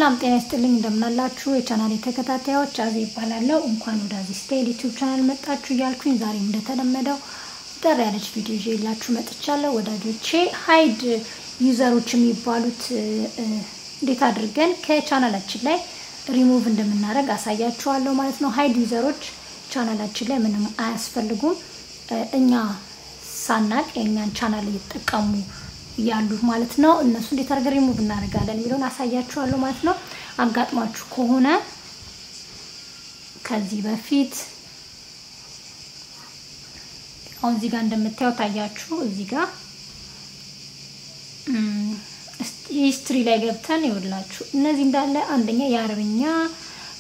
ሰላም ጤና ይስጥልኝ እንደምናላችሁ የቻናሌ ተከታታዮች አዜ ይባላልው እንኳን ወደዚህ ዩቲዩብ ቻናል መጣችሁ ያልኩኝ ዛሬ እንደተለመደው ደር ያለች ቪዲዮ ይዤላችሁ መጥቻለሁ ወዳጆቼ ሃይድ ዩዘሮች የሚባሉት እንዴት አድርገን ከቻናላችን ላይ ሪሙቭ እንደምናደርግ አሳያችኋለሁ ማለት ነው ሃይድ ዩዘሮች ቻናላችን ላይ ምንም አያስፈልጉም እኛ ሳናቅ የኛን ቻናል እየተጠቀሙ ያሉ ማለት ነው እነሱ እንዴት አድርገን ሪሙቭ እናደርጋለን የሚለውን አሳያችኋለሁ ማለት ነው አጋጥማችሁ ከሆነ ከዚህ በፊት አሁን እዚህ ጋር እንደምታዩት ታያችሁ እዚህ ጋር ሂስትሪ ላይ ገብተን ይወላችሁ እነዚህ እንዳለ አንደኛ የአረብኛ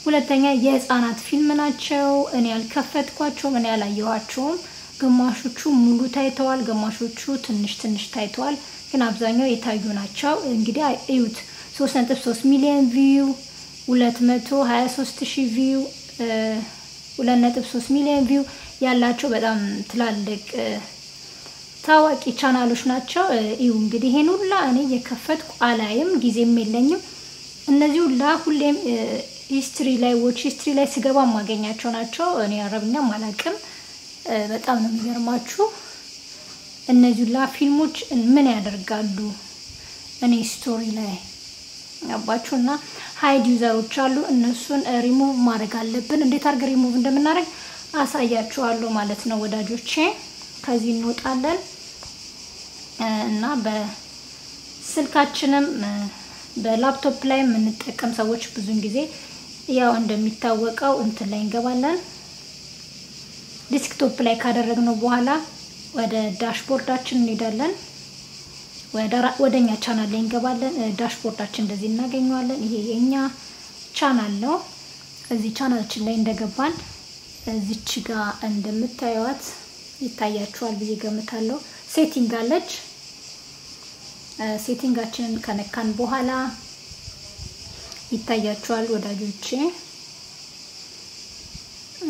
ሁለተኛ የህፃናት ፊልም ናቸው እኔ ያልከፈትኳቸው ምን ያላየዋቸው ግማሾቹ ሙሉ ታይተዋል ግማሾቹ ትንሽ ታይተዋል ግን አብዛኛው የታዩ ናቸው እንግዲህ እዩት 3.3 ሚሊዮን ቪው 223000 ቪው 2.3 ሚሊዮን ቪው ያላቸው በጣም ትላልቅ ታዋቂ ቻናሎች ናቸው እዩ እንግዲህ ይሄን ሁሉ እኔ የከፈትኩ አላየም ጊዜም የለኝም እነዚህ ሁሉ ሁሌም ሂስትሪ ላይ ዎች ሂስትሪ ላይ ሲገባ ማገኛቸው ናቸው እኔ አረብኛ ማላቅም በጣም ነው የሚገርማችሁ እነዚህ ሁሉ ፊልሞች ምን ያደርጋሉ እኔ ስቶሪ ላይ ያባችሁና ሃይድ ዩዘሮች አሉ እነሱን ሪሙቭ ማድረግ አለብን እንዴት አድርገን ሪሙቭ እንደምናደርግ አሳያችኋለሁ ማለት ነው ወዳጆቼ ከዚህ እንወጣለን እና በስልካችንም በላፕቶፕ ላይ የምንጠቀም ሰዎች ብዙን ጊዜ ያው እንደሚታወቀው እንትን ላይ እንገባለን ዲስክቶፕ ላይ ካደረግነው በኋላ ወደ ዳሽቦርዳችን እንሄዳለን ወደኛ ቻናል ላይ እንገባለን ዳሽቦርዳችን እንደዚህ እናገኘዋለን ይሄ የኛ ቻናል ነው እዚህ ቻናላችን ላይ እንደገባን እዚች ጋር እንደምታዩት ይታያችኋል ብዬ ገምታለሁ ሴቲንግ አለች ሴቲንጋችንን ከነካን በኋላ ይታያችኋል ወዳጆቼ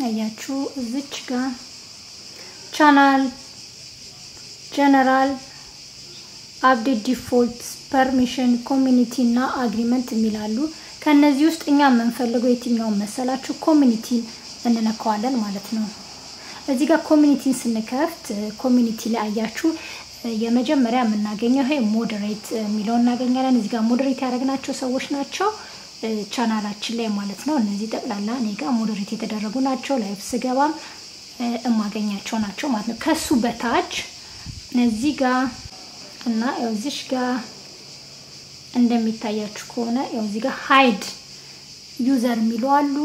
አያችሁ እዚች ጋር ቻናል ጀነራል አፕዴት ዲፎልት ፐርሚሽን ኮሚኒቲ እና አግሪመንት የሚላሉ ከነዚህ ውስጥ እኛ የምንፈልገው የትኛው መሰላችሁ ኮሚኒቲ እንነካዋለን ማለት ነው እዚህ ጋር ኮሚኒቲን ስንከፍት ኮሚኒቲ ላይ አያችሁ የመጀመሪያ የምናገኘው ይሄ ሞዴሬት የሚለውን እናገኛለን እዚህ ጋር ሞዴሬት ያደረግናቸው ሰዎች ናቸው ቻናላችን ላይ ማለት ነው እነዚህ ጠቅላላ እኔ ጋር ሞዴሬት የተደረጉ ናቸው ላይቭ ስገባ እማገኛቸው ናቸው ማለት ነው ከሱ በታች እዚህ ጋር እና እዚሽ ጋር እንደሚታያችሁ ከሆነ እዚህ ጋር ሃይድ ዩዘር የሚሉአሉ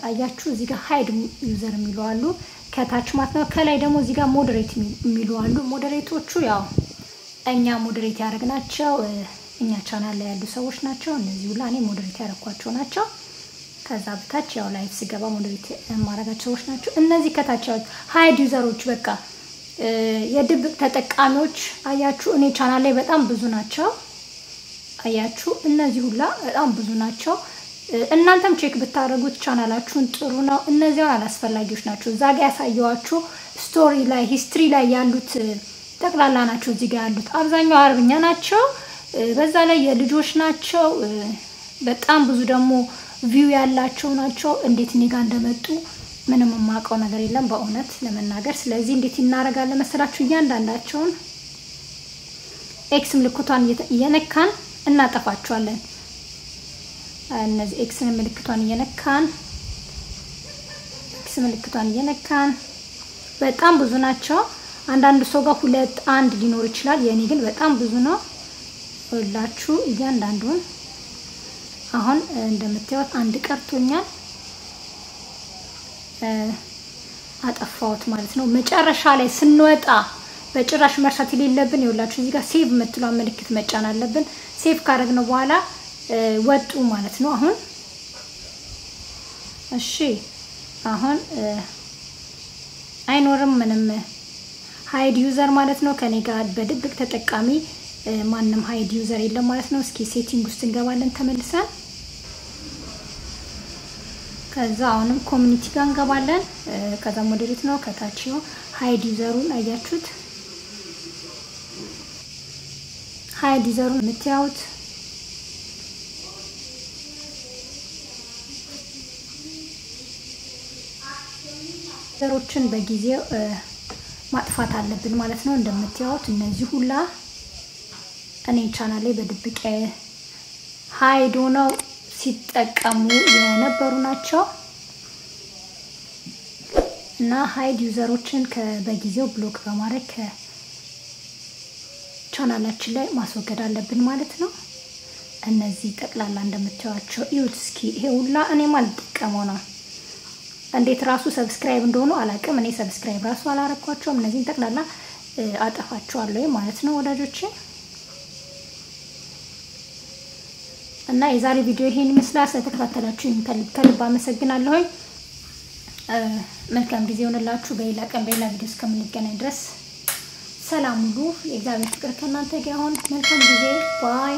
አያችሁ እዚህ ጋር ሃይድ ዩዘር የሚሉአሉ ከታች ማለት ነው ከላይ ደግሞ እዚህ ጋር ሞዴሬት የሚሉአሉ ሞዴሬቶቹ ያው እኛ ሞዴሬት ያደረግናቸው እኛ ቻናል ላይ ያሉ ሰዎች ናቸው እነዚህ ሁሉ እኔ ሞዴሬት ያደረኳቸው ናቸው ከዛ በታች ያው ላይቭ ሲገባ ሞዴሬት ማረጋቸው ሰዎች ናቸው እነዚህ ከታች ያው ሃይድ ዩዘሮች በቃ የድብቅ ተጠቃሚዎች አያችሁ እኔ ቻናል ላይ በጣም ብዙ ናቸው አያችሁ እነዚህ ሁሉ በጣም ብዙ ናቸው እናንተም ቼክ ብታረጉት ቻናላችሁን ጥሩ ነው እነዚያው አላስፈላጊዎች ናቸው ዛጋ ያሳየዋችሁ ስቶሪ ላይ ሂስትሪ ላይ ያሉት ጠቅላላ ናቸው እዚህ ጋር ያሉት አብዛኛው አረብኛ ናቸው በዛ ላይ የልጆች ናቸው በጣም ብዙ ደግሞ ቪው ያላቸው ናቸው እንዴት ኔጋ እንደመጡ ምንም ማቀው ነገር የለም በእውነት ለመናገር ስለዚህ እንዴት እናረጋለን መሰላችሁ እያንዳንዳቸውን ኤክስ ምልክቷን እየነካን እናጠፋቸዋለን እነዚህ ኤክስ ምልክቷን እየነካን በጣም ብዙ ናቸው አንዳንድ ሰው ጋር 2 1 ሊኖር ይችላል የኔ ግን በጣም ብዙ ነው ሁላችሁ እያንዳንዱን አሁን እንደምታዩት አንድ ቀርቶኛል አጠፋውት ማለት ነው መጨረሻ ላይ ስንወጣ በጭራሽ መርሳት የሌለብን ይውላችሁ እዚህ ጋር ሴቭ የምትለው ምልክት መጫን አለብን ሴቭ ካደረግነው በኋላ ወጡ ማለት ነው አሁን እሺ አሁን አይኖርም ምንም ሃይድ ዩዘር ማለት ነው ከኔ ጋር በድብቅ ተጠቃሚ ማንንም ሃይድ ዩዘር የለም ማለት ነው እስኪ ሴቲንግ ውስጥ እንገባለን ተመልሰን ከዛ አሁንም ኮሚኒቲ ጋር እንገባለን ከዛ ሞዴሬት ነው ከታችው ሃይድ ዩዘሩን አያችሁት ሃይድ ዩዘሩን ምትያውት ዘሮችን በጊዜው ማጥፋት አለብን ማለት ነው እንደምታዩት እነዚህ ሁላ እኔ ቻናሌ በድብቅ ሃይድ ሆነው ሲጠቀሙ የነበሩ ናቸው እና ሃይድ ዩዘሮችን በጊዜው ብሎክ በማድረግ ቻናላችን ላይ ማስወገድ አለብን ማለት ነው እነዚህ ጠቅላላ እንደምታዩቸው እዩት እስኪ ይሄ ሁላ እኔ ማልጠቀመው ነው እንዴት ራሱ ሰብስክራይብ እንደሆኑ አላቀም እኔ ሰብስክራይብ ራሱ አላረኳቸውም እነዚህን ጠቅላላ አጠፋቸዋለሁ ማለት ነው ወዳጆቼ እና የዛሬ ቪዲዮ ይሄን ይመስላል ስለተከታተላችሁኝ ከልብ አመሰግናለሁ መልካም ጊዜ ይሁንላችሁ በሌላ ቀን በሌላ ቪዲዮ እስከምንገናኝ ድረስ ሰላም ሁሉ የእግዚአብሔር ፍቅር ከእናንተ ጋር ይሁን መልካም ጊዜ ባይ